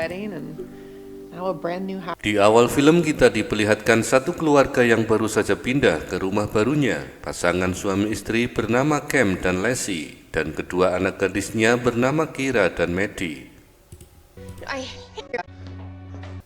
wedding and now a brand new house. Di awal film kita diperlihatkan satu keluarga yang baru saja pindah ke rumah barunya. Pasangan suami istri bernama Cam dan Leslie, dan kedua anak gadisnya bernama Kira dan Maddie.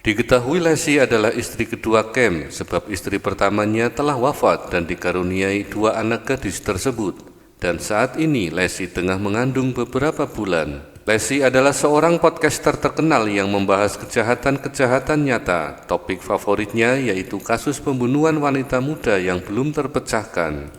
Diketahui Leslie adalah istri kedua Cam, sebab istri pertamanya telah wafat dan dikaruniai dua anak gadis tersebut. Dan saat ini Leslie tengah mengandung beberapa bulan. Leslie adalah seorang podcaster terkenal yang membahas kejahatan-kejahatan nyata. Topik favoritnya yaitu kasus pembunuhan wanita muda yang belum terpecahkan.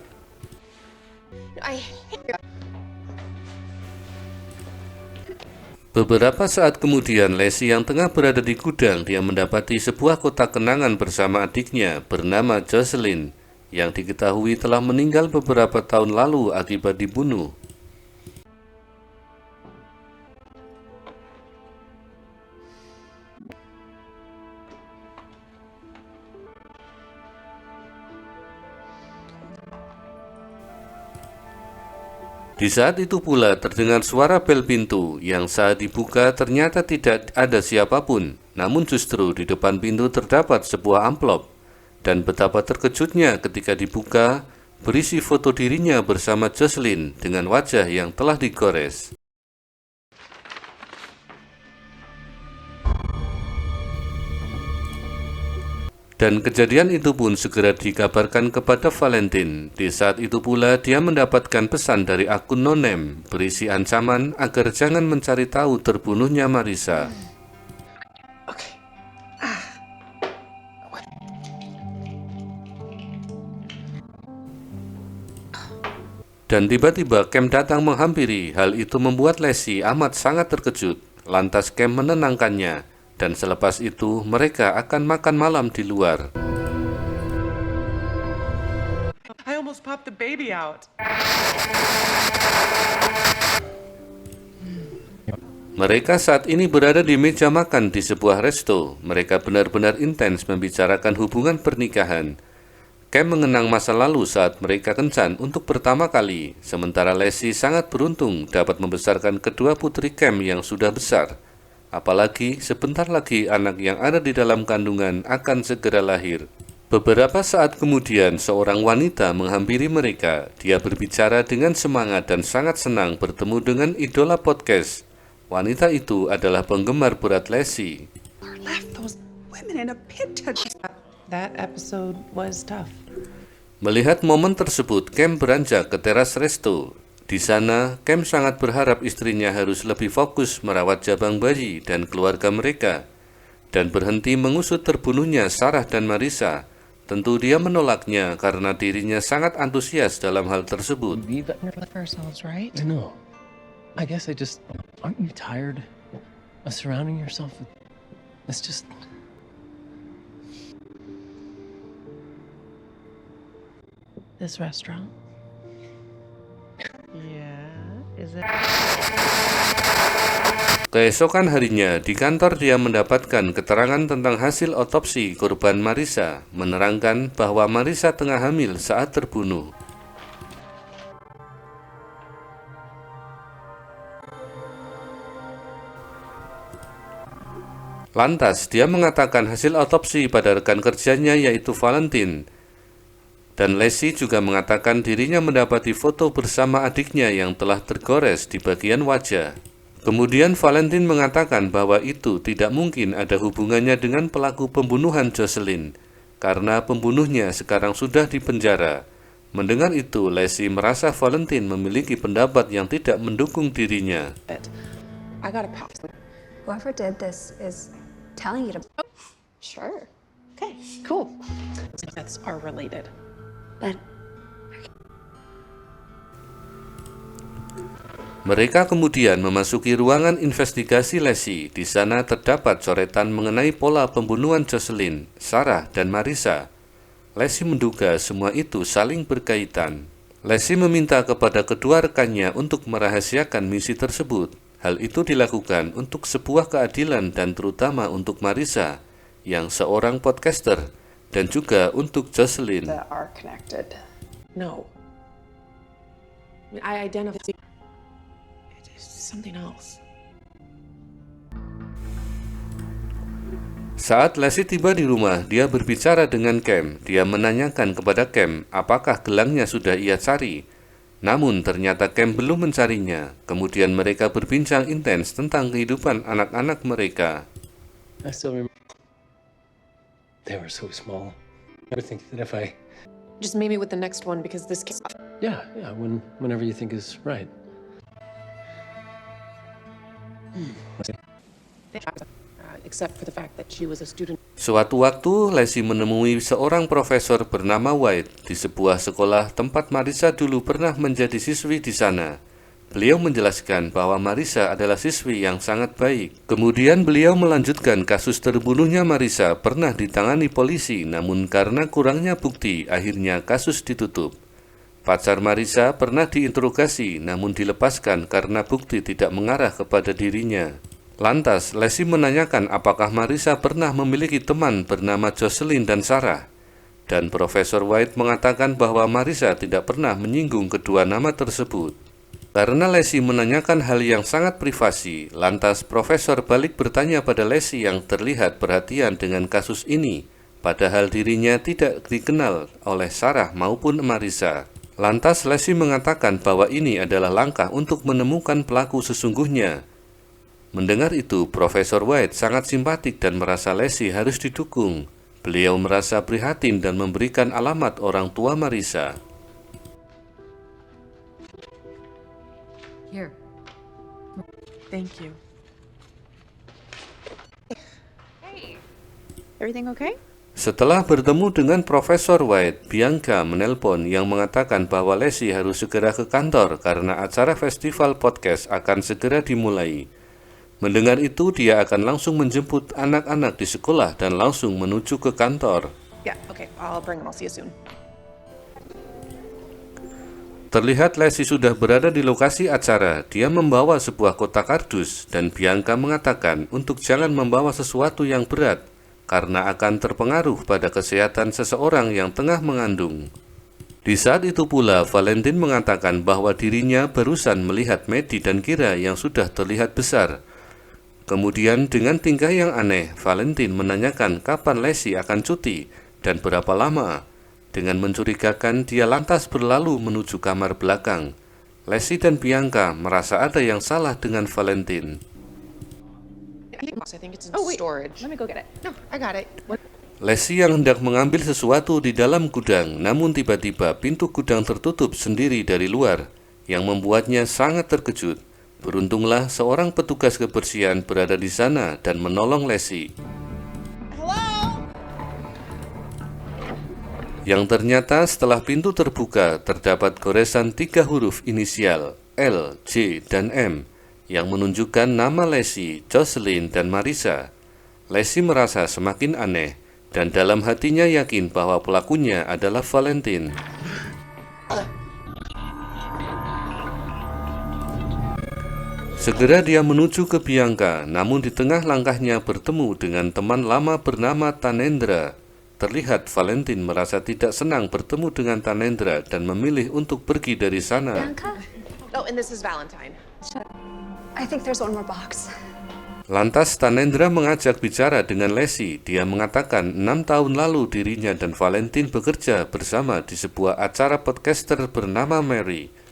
Beberapa saat kemudian, Leslie yang tengah berada di gudang, dia mendapati sebuah kotak kenangan bersama adiknya bernama Jocelyn, yang diketahui telah meninggal beberapa tahun lalu akibat dibunuh. Di saat itu pula terdengar suara bel pintu yang saat dibuka ternyata tidak ada siapapun, namun justru di depan pintu terdapat sebuah amplop. Dan betapa terkejutnya ketika dibuka, berisi foto dirinya bersama Jocelyn dengan wajah yang telah digores. Dan kejadian itu pun segera dikabarkan kepada Valentine. Di saat itu pula dia mendapatkan pesan dari akun no-name berisi ancaman agar jangan mencari tahu terbunuhnya Marissa. Dan tiba-tiba Cam datang menghampiri. Hal itu membuat Leslie amat sangat terkejut. Lantas Cam menenangkannya. Dan selepas itu mereka akan makan malam di luar. I almost popped the baby out. Mereka saat ini berada di meja makan di sebuah resto. Mereka benar-benar intens membicarakan hubungan pernikahan. Cam mengenang masa lalu saat mereka kencan untuk pertama kali, sementara Leslie sangat beruntung dapat membesarkan kedua putri Cam yang sudah besar. Apalagi sebentar lagi anak yang ada di dalam kandungan akan segera lahir. Beberapa saat kemudian seorang wanita menghampiri mereka. Dia berbicara dengan semangat dan sangat senang bertemu dengan idola podcast. Wanita itu adalah penggemar berat Leslie. That episode was tough. Melihat momen tersebut, Cam beranjak ke teras resto. Di sana, Cam sangat berharap istrinya harus lebih fokus merawat jabang bayi dan keluarga mereka, dan berhenti mengusut terbunuhnya Sarah dan Marissa. Tentu dia menolaknya karena dirinya sangat antusias dalam hal tersebut. I know. I guess aren't you tired of surrounding yourself with, it's just... This restaurant. Yeah, is it? Keesokan harinya, di kantor dia mendapatkan keterangan tentang hasil otopsi korban Marissa, menerangkan bahwa Marissa tengah hamil saat terbunuh. Lantas, dia mengatakan hasil otopsi pada rekan kerjanya yaitu Valentine. Dan Leslie juga mengatakan dirinya mendapati foto bersama adiknya yang telah tergores di bagian wajah. Kemudian Valentine mengatakan bahwa itu tidak mungkin ada hubungannya dengan pelaku pembunuhan Jocelyn, karena pembunuhnya sekarang sudah dipenjara. Mendengar itu, Leslie merasa Valentine memiliki pendapat yang tidak mendukung dirinya. I got a pass. Whoever did this is telling you to... Sure. Okay, cool. Deaths are related. But Mereka kemudian memasuki ruangan investigasi Leslie. Di sana terdapat coretan mengenai pola pembunuhan Jocelyn, Sarah, dan Marissa. Leslie menduga semua itu saling berkaitan. Leslie meminta kepada kedua rekannya untuk merahasiakan misi tersebut. Hal itu dilakukan untuk sebuah keadilan dan terutama untuk Marissa, yang seorang podcaster, dan juga untuk Jocelyn. That are connected. No. I identify. It is something else. Saat Leslie tiba di rumah, dia berbicara dengan Cam. Dia menanyakan kepada Cam apakah gelangnya sudah ia cari. Namun ternyata Cam belum mencarinya. Kemudian mereka berbincang intens tentang kehidupan anak-anak mereka. I still remember. They were so small. I would think that if I... Just maybe with the next one because this case. Yeah, whenever you think is right. Except for the fact that she was a student. Suatu waktu, Leslie menemui seorang profesor bernama White di sebuah sekolah tempat Marissa dulu pernah menjadi siswi di sana. Beliau menjelaskan bahwa Marissa adalah siswi yang sangat baik. Kemudian beliau melanjutkan kasus terbunuhnya Marissa pernah ditangani polisi, namun karena kurangnya bukti, akhirnya kasus ditutup. Pacar Marissa pernah diinterogasi, namun dilepaskan karena bukti tidak mengarah kepada dirinya. Lantas, Leslie menanyakan apakah Marissa pernah memiliki teman bernama Jocelyn dan Sarah. Dan Profesor White mengatakan bahwa Marissa tidak pernah menyinggung kedua nama tersebut. Karena Leslie menanyakan hal yang sangat privasi, lantas Profesor balik bertanya pada Leslie yang terlihat perhatian dengan kasus ini, padahal dirinya tidak dikenal oleh Sarah maupun Marissa. Lantas Leslie mengatakan bahwa ini adalah langkah untuk menemukan pelaku sesungguhnya. Mendengar itu, Profesor White sangat simpatik dan merasa Leslie harus didukung. Beliau merasa prihatin dan memberikan alamat orang tua Marissa. Here. Thank you. Hey. Everything okay? Setelah bertemu dengan Profesor White, Bianca menelpon yang mengatakan bahwa Leslie harus segera ke kantor karena acara festival podcast akan segera dimulai. Mendengar itu, dia akan langsung menjemput anak-anak di sekolah dan langsung menuju ke kantor. Yeah, okay. I'll bring them. I'll see you soon. Terlihat Leslie sudah berada di lokasi acara. Dia membawa sebuah kotak kardus dan Bianca mengatakan untuk jangan membawa sesuatu yang berat karena akan terpengaruh pada kesehatan seseorang yang tengah mengandung. Di saat itu pula, Valentine mengatakan bahwa dirinya barusan melihat Maddie dan Kira yang sudah terlihat besar. Kemudian dengan tingkah yang aneh, Valentine menanyakan kapan Leslie akan cuti dan berapa lama. Dengan mencurigakan, dia lantas berlalu menuju kamar belakang. Leslie dan Bianca merasa ada yang salah dengan Valentine. I think it's in Oh, wait. storage. Let me go get it. No, I got it. What? Leslie yang hendak mengambil sesuatu di dalam gudang, namun tiba-tiba pintu gudang tertutup sendiri dari luar, yang membuatnya sangat terkejut. Beruntunglah seorang petugas kebersihan berada di sana dan menolong Leslie. Yang ternyata setelah pintu terbuka, terdapat goresan 3 huruf inisial, L, J, dan M, yang menunjukkan nama Leslie, Jocelyn, dan Marissa. Leslie merasa semakin aneh, dan dalam hatinya yakin bahwa pelakunya adalah Valentine. Segera dia menuju ke Bianca, namun di tengah langkahnya bertemu dengan teman lama bernama Tanendra. Terlihat Valentine merasa tidak senang bertemu dengan Tanendra dan memilih untuk pergi dari sana. Bianca? Oh, and this is Valentine. I think there's one more box. Lantas Tanendra mengajak bicara dengan Leslie. Dia mengatakan 6 tahun lalu dirinya dan Valentine bekerja bersama di sebuah acara podcaster bernama Mary.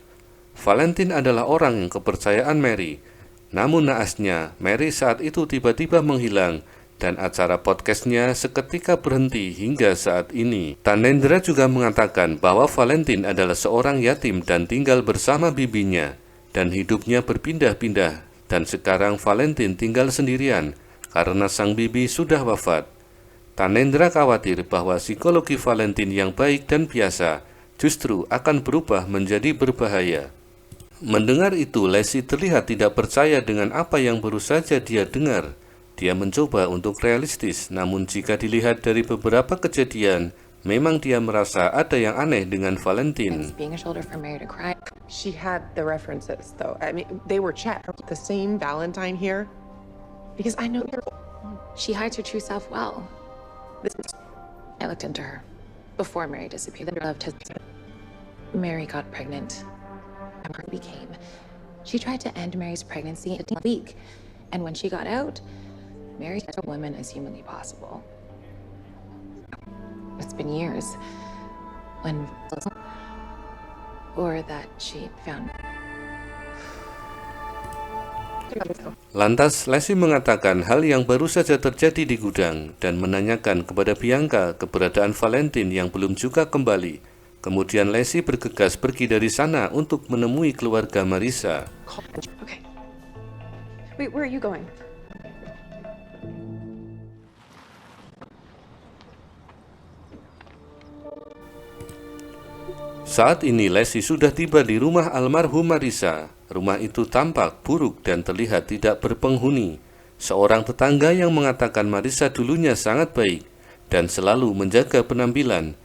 Valentine adalah orang yang kepercayaan Mary. Namun naasnya, Mary saat itu tiba-tiba menghilang dan acara podcastnya seketika berhenti hingga saat ini. Tanendra juga mengatakan bahwa Valentine adalah seorang yatim dan tinggal bersama bibinya, dan hidupnya berpindah-pindah, dan sekarang Valentine tinggal sendirian karena sang bibi sudah wafat. Tanendra khawatir bahwa psikologi Valentine yang baik dan biasa justru akan berubah menjadi berbahaya. Mendengar itu, Leslie terlihat tidak percaya dengan apa yang baru saja dia dengar. Dia mencoba untuk realistis, namun jika dilihat dari beberapa kejadian, memang dia merasa ada yang aneh dengan Valentine. Being a shoulder for Mary to cry. She had the references, though. I mean, they were checked. The same Valentine here? Because I know you're... She hides her true self well. I looked into her before Mary disappeared. Mary got pregnant. She tried to end Mary's pregnancy in a week, and when she got out, Marry such a woman as humanly possible. It's been years when or that she found. Lantas Leslie mengatakan hal yang baru saja terjadi di gudang dan menanyakan kepada Bianca keberadaan Valentine yang belum juga kembali. Kemudian Leslie bergegas pergi dari sana untuk menemui keluarga Marisa. Okay. Wait, where are you going? Saat ini Leslie sudah tiba di rumah almarhum Marisa. Rumah itu tampak buruk dan terlihat tidak berpenghuni. Seorang tetangga yang mengatakan Marisa dulunya sangat baik dan selalu menjaga penampilan.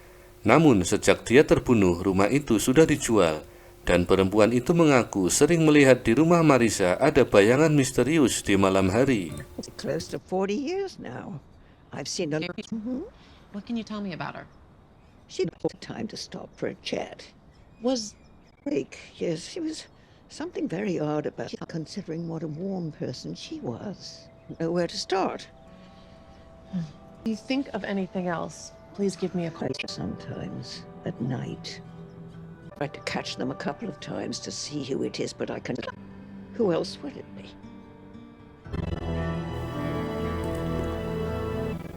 Namun sejak dia terbunuh, rumah itu sudah dijual. Dan perempuan itu mengaku sering melihat di rumah Marisa ada bayangan misterius di malam hari. It's close to 40 years now. I've seen her. What can you tell me about her? She took time to stop for a chat. Was Break, yes, she was something very odd about her, considering what a warm person she was. Know where to start. you think of anything else, please give me a call. Sometimes at night. Tried to catch them a couple of times to see who it is, but I can. Who else would it be?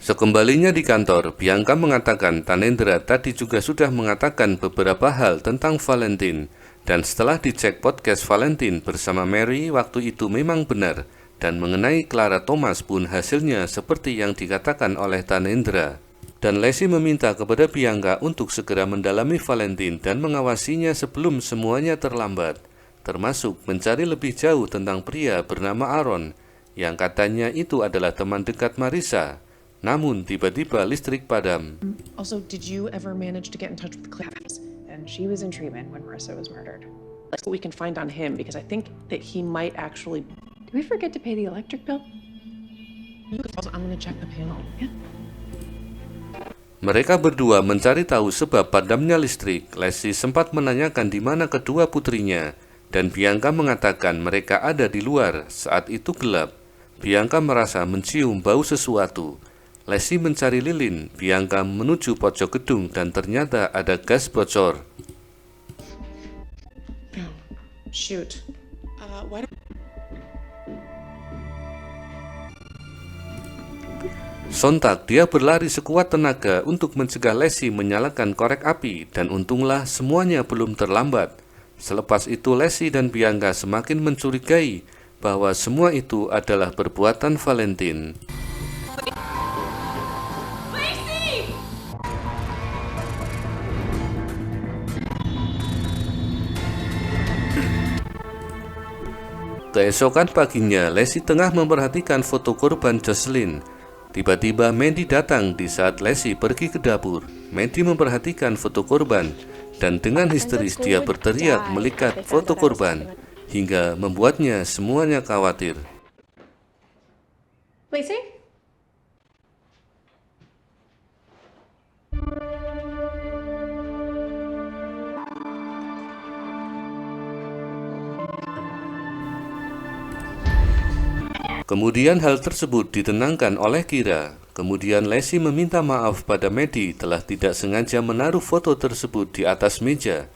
Sekembalinya di kantor, Bianca mengatakan Tanendra tadi juga sudah mengatakan beberapa hal tentang Valentine. Dan setelah dicek podcast Valentine bersama Mary waktu itu memang benar. Dan mengenai Clara Thomas pun hasilnya seperti yang dikatakan oleh Tanendra. Dan Leslie meminta kepada Bianca untuk segera mendalami Valentine dan mengawasinya sebelum semuanya terlambat. Termasuk mencari lebih jauh tentang pria bernama Aaron, yang katanya itu adalah teman dekat Marisa. Namun tiba-tiba listrik padam. Also, did you ever manage to get in touch with Claire? And she was in treatment when Marissa was murdered. Let's see what we can find on him, because I think that he might actually. Did we forget to pay the electric bill? Also, I'm gonna check the panel. Yeah. Mereka berdua mencari tahu sebab padamnya listrik. Leslie sempat menanyakan di mana kedua putrinya, dan Bianca mengatakan mereka ada di luar. Saat itu gelap. Bianca merasa mencium bau sesuatu. Leslie mencari lilin. Bianca menuju pojok gedung dan ternyata ada gas bocor. Shoot. Why don't... Sontak dia berlari sekuat tenaga untuk mencegah Leslie menyalakan korek api dan untunglah semuanya belum terlambat. Selepas itu Leslie dan Bianca semakin mencurigai bahwa semua itu adalah perbuatan Valentine. Keesokan paginya, Leslie tengah memperhatikan foto korban Jocelyn. Tiba-tiba Mandy datang di saat Leslie pergi ke dapur. Mandy memperhatikan foto korban dan dengan histeris dia berteriak melihat foto korban hingga membuatnya semuanya khawatir. Lacey? Kemudian hal tersebut ditenangkan oleh Kira. Kemudian Leslie meminta maaf pada Maddie telah tidak sengaja menaruh foto tersebut di atas meja.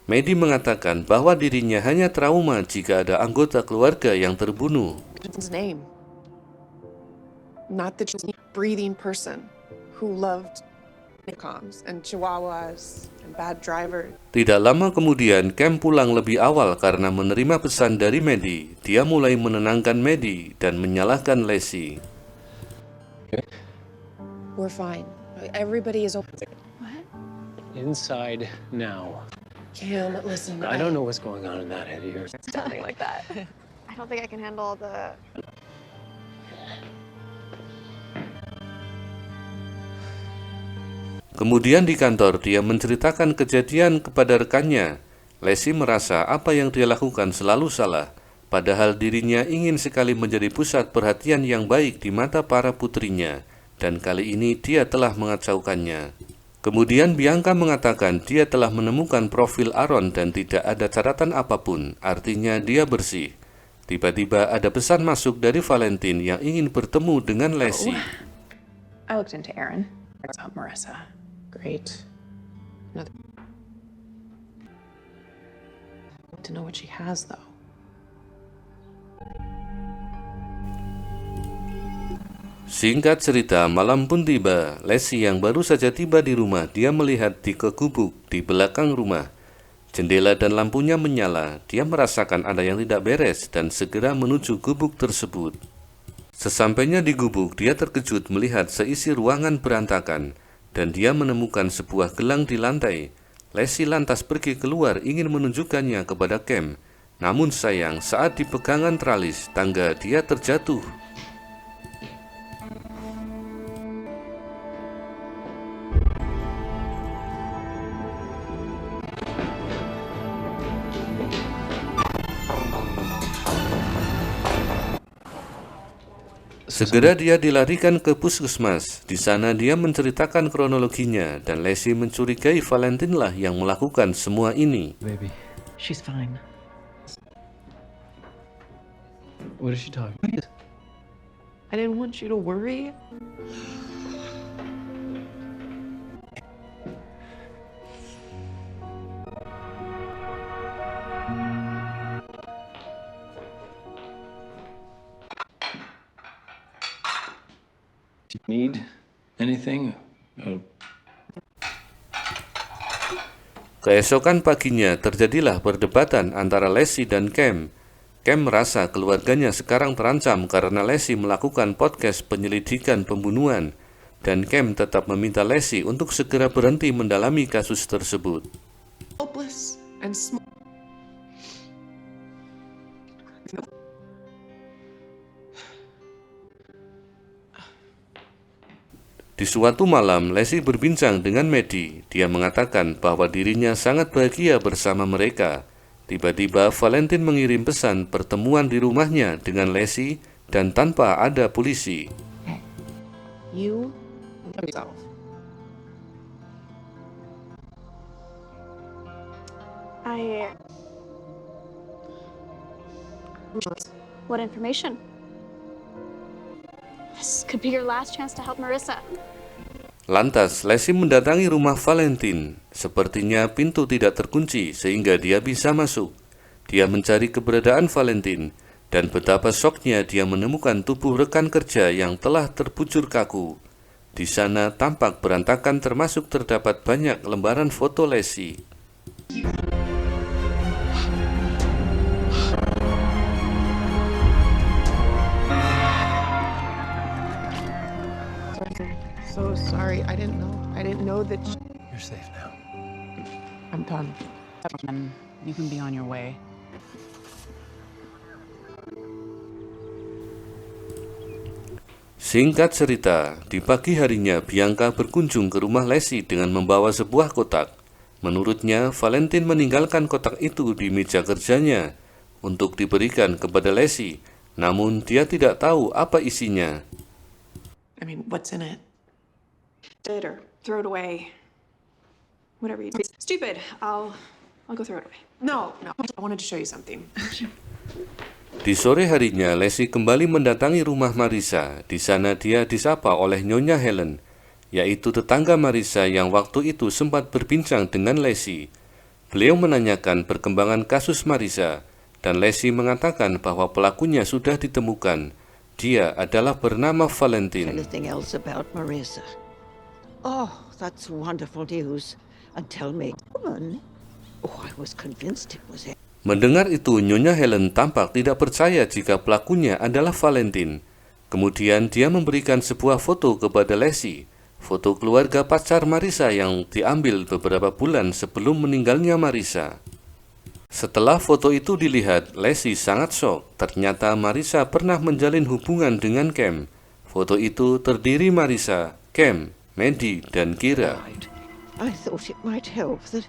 Maddie mengatakan bahwa dirinya hanya trauma jika ada anggota keluarga yang terbunuh. His name. Not the breathing person who loved comms and chihuahuas and bad driver. Tidak lama kemudian, Cam pulang lebih awal karena menerima pesan dari Maddie. Dia mulai menenangkan Maddie dan menyalahkan Leslie. We're fine. Everybody is okay. What? Inside now. Cam, listen. I don't know what's going on in that head of yours. Something like that. I don't think I can handle the... Kemudian di kantor, dia menceritakan kejadian kepada rekannya. Leslie merasa apa yang dia lakukan selalu salah, padahal dirinya ingin sekali menjadi pusat perhatian yang baik di mata para putrinya, dan kali ini dia telah mengacaukannya. Kemudian Bianca mengatakan dia telah menemukan profil Aaron dan tidak ada catatan apapun, artinya dia bersih. Tiba-tiba ada pesan masuk dari Valentine yang ingin bertemu dengan Leslie. I looked into Aaron. About Marissa. Great. To know what she has, though. Singkat cerita, malam pun tiba. Leslie yang baru saja tiba di rumah, dia melihat di gubuk di belakang rumah. Jendela dan lampunya menyala. Dia merasakan ada yang tidak beres dan segera menuju gubuk tersebut. Sesampainya di gubuk, dia terkejut melihat seisi ruangan berantakan dan dia menemukan sebuah gelang di lantai. Leslie lantas pergi keluar ingin menunjukkannya kepada Cam. Namun sayang, saat di pegangan teralis tangga dia terjatuh. Segera dia dilarikan ke puskesmas. Di sana dia menceritakan kronologinya dan Leslie mencurigai Valentine lah yang melakukan semua ini. Baby, She's fine. what is she talking about? I didn't want you to worry. Do you need anything? Keesokan paginya terjadilah perdebatan antara Leslie dan Cam. Cam merasa keluarganya sekarang terancam karena Leslie melakukan podcast penyelidikan pembunuhan, dan Cam tetap meminta Leslie untuk segera berhenti mendalami kasus tersebut. Hopeless and small. Di suatu malam, Leslie berbincang dengan Maddie. Dia mengatakan bahwa dirinya sangat bahagia bersama mereka. Tiba-tiba Valentine mengirim pesan pertemuan di rumahnya dengan Leslie dan tanpa ada polisi. You love yourself. What information? This could be your last chance to help Marissa. Lantas, Leslie mendatangi rumah Valentine. Sepertinya pintu tidak terkunci sehingga dia bisa masuk. Dia mencari keberadaan Valentine dan betapa syoknya dia menemukan tubuh rekan kerja yang telah terbujur kaku. Di sana tampak berantakan termasuk terdapat banyak lembaran foto Leslie. So sorry. I didn't know that. You're safe now. I'm done. And you can be on your way. Singkat cerita, di pagi harinya Bianca berkunjung ke rumah Leslie dengan membawa sebuah kotak. Menurutnya, Valentine meninggalkan kotak itu di meja kerjanya untuk diberikan kepada Leslie, namun dia tidak tahu apa isinya. I mean, what's in it? Did or throw it away. Whatever you do. Stupid. I'll go throw it away. No. I wanted to show you something. Di sore harinya, Leslie kembali mendatangi rumah Marissa. Di sana dia disapa oleh Nyonya Helen, yaitu tetangga Marissa yang waktu itu sempat berbincang dengan Leslie. Beliau menanyakan perkembangan kasus Marissa, dan Leslie mengatakan bahwa pelakunya sudah ditemukan. Dia adalah bernama Valentine. Anything else about Marissa? Oh, that's wonderful news. And tell me, woman. Oh, I was convinced it was it. Mendengar itu, Nyonya Helen tampak tidak percaya jika pelakunya adalah Valentine. Kemudian dia memberikan sebuah foto kepada Leslie, foto keluarga pacar Marissa yang diambil beberapa bulan sebelum meninggalnya Marissa. Setelah foto itu dilihat, Leslie sangat shock. Ternyata Marissa pernah menjalin hubungan dengan Cam. Foto itu terdiri Marissa, Cam, Maddie, dan Kira. I thought it might help that.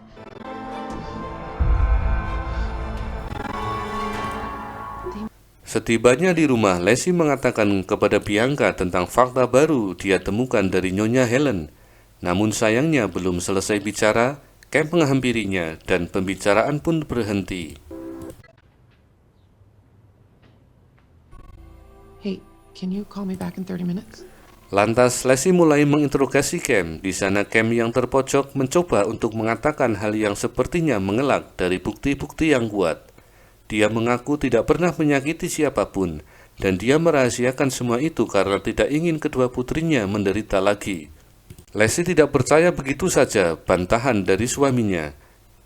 Setibanya di rumah, Leslie mengatakan kepada Bianca tentang fakta baru dia temukan dari Nyonya Helen. Namun sayangnya belum selesai bicara, Cam menghampirinya dan pembicaraan pun berhenti. Can you call me back in 30 minutes? Lantas Leslie mulai menginterogasi Cam. Di sana Cam yang terpojok mencoba untuk mengatakan hal yang sepertinya mengelak dari bukti-bukti yang kuat. Dia mengaku tidak pernah menyakiti siapapun, dan dia merahasiakan semua itu karena tidak ingin kedua putrinya menderita lagi. Leslie tidak percaya begitu saja bantahan dari suaminya,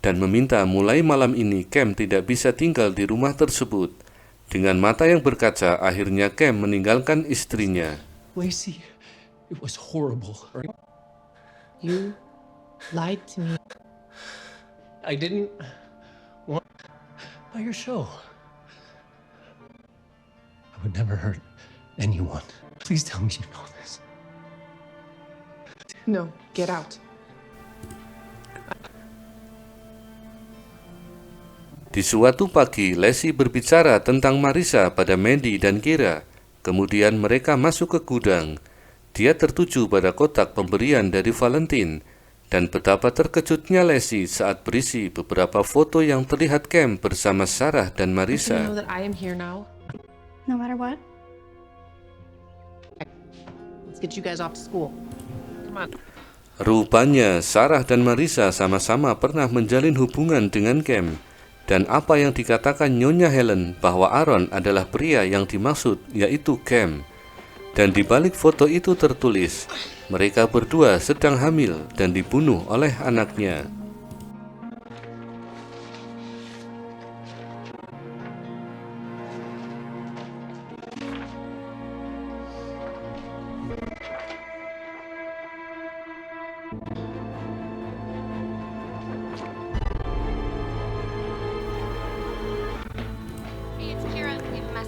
dan meminta mulai malam ini Cam tidak bisa tinggal di rumah tersebut. Dengan mata yang berkaca, akhirnya Cam meninggalkan istrinya. Lacey, it was horrible. You lied to me. I didn't want by your show. I would never hurt anyone. Please tell me you know this. No, get out. Di suatu pagi, Leslie berbicara tentang Marissa pada Mandy dan Kira. Kemudian mereka masuk ke gudang. Dia tertuju pada kotak pemberian dari Valentine, dan betapa terkejutnya Leslie saat berisi beberapa foto yang terlihat Cam bersama Sarah dan You know Marissa. that I am here now. No matter what? Let's get you guys off to school. Come on. Rupanya Sarah dan Marissa sama-sama pernah menjalin hubungan dengan Cam. Dan apa yang dikatakan Nyonya Helen bahwa Aaron adalah pria yang dimaksud, yaitu Cam. Dan di balik foto itu tertulis, mereka berdua sedang hamil dan dibunuh oleh anaknya.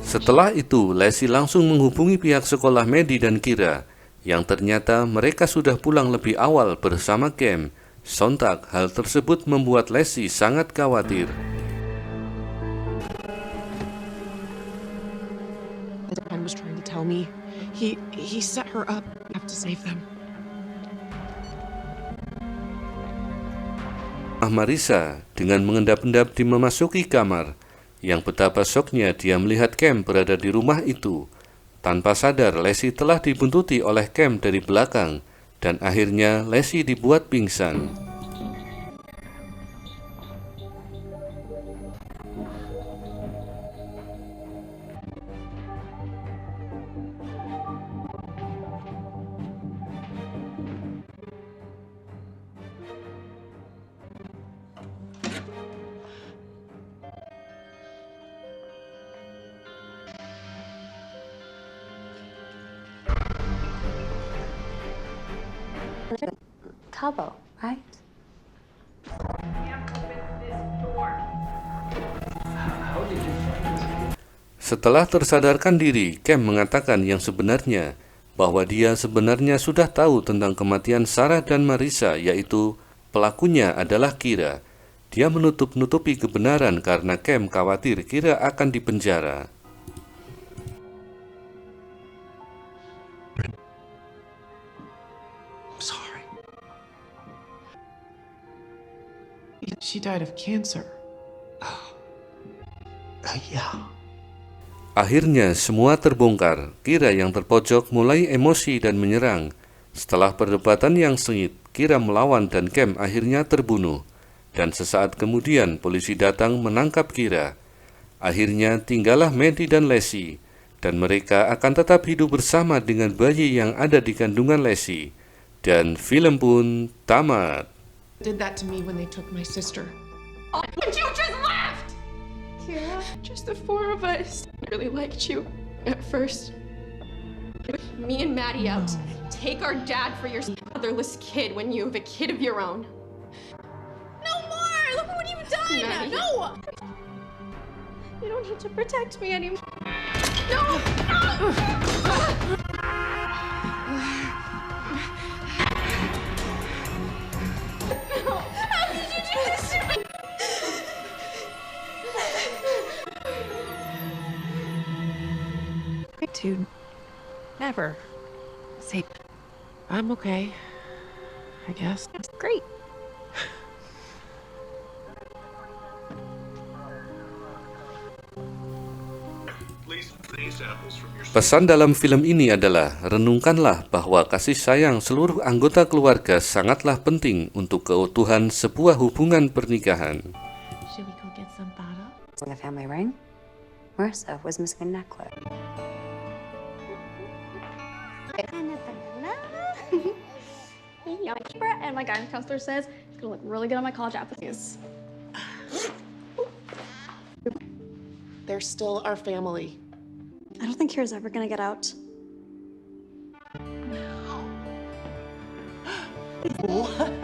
Setelah itu, Leslie langsung menghubungi pihak sekolah Mandy dan Kira, yang ternyata mereka sudah pulang lebih awal bersama Cam. Sontak, hal tersebut membuat Leslie sangat khawatir. Dan was trying to tell me he set her up. I have to save them. Marissa dengan mengendap-endap di memasuki kamar. Yang betapa syoknya dia melihat Cam berada di rumah itu. Tanpa sadar, Leslie telah dibuntuti oleh Cam dari belakang, dan akhirnya Leslie dibuat pingsan. Cabo, right? Setelah tersadarkan diri, Cam mengatakan yang sebenarnya, bahwa dia sebenarnya sudah tahu tentang kematian Sarah dan Marissa, yaitu pelakunya adalah Kira. Dia menutup-nutupi kebenaran karena Cam khawatir Kira akan dipenjara. I'm sorry. She died of cancer. Yeah. Akhirnya semua terbongkar. Kira yang terpojok mulai emosi dan menyerang. Setelah perdebatan yang sengit, Kira melawan dan Cam akhirnya terbunuh. Dan sesaat kemudian polisi datang menangkap Kira. Akhirnya tinggallah Mandy dan Leslie, dan mereka akan tetap hidup bersama dengan bayi yang ada di kandungan Leslie. Dan film pun tamat. Did that to me when they took my sister. Oh, you just left! Kira, just the four of us. I really liked you at first. Me and Maddie out. Take our dad for your motherless kid when you have a kid of your own. No more! Look what you've done! Maddie. No! You don't need to protect me anymore. No! How did you do this to me? Dude, never. Say, I'm okay. I guess. Great. Pesan dalam film ini adalah, renungkanlah bahwa kasih sayang seluruh anggota keluarga sangatlah penting untuk keutuhan sebuah hubungan pernikahan. Should we go get some bottle? A family ring? Marissa was missing a necklace. And my guidance counselor says it's gonna look really good on my college applications. They're still our family. I don't think Kira's ever gonna get out. What?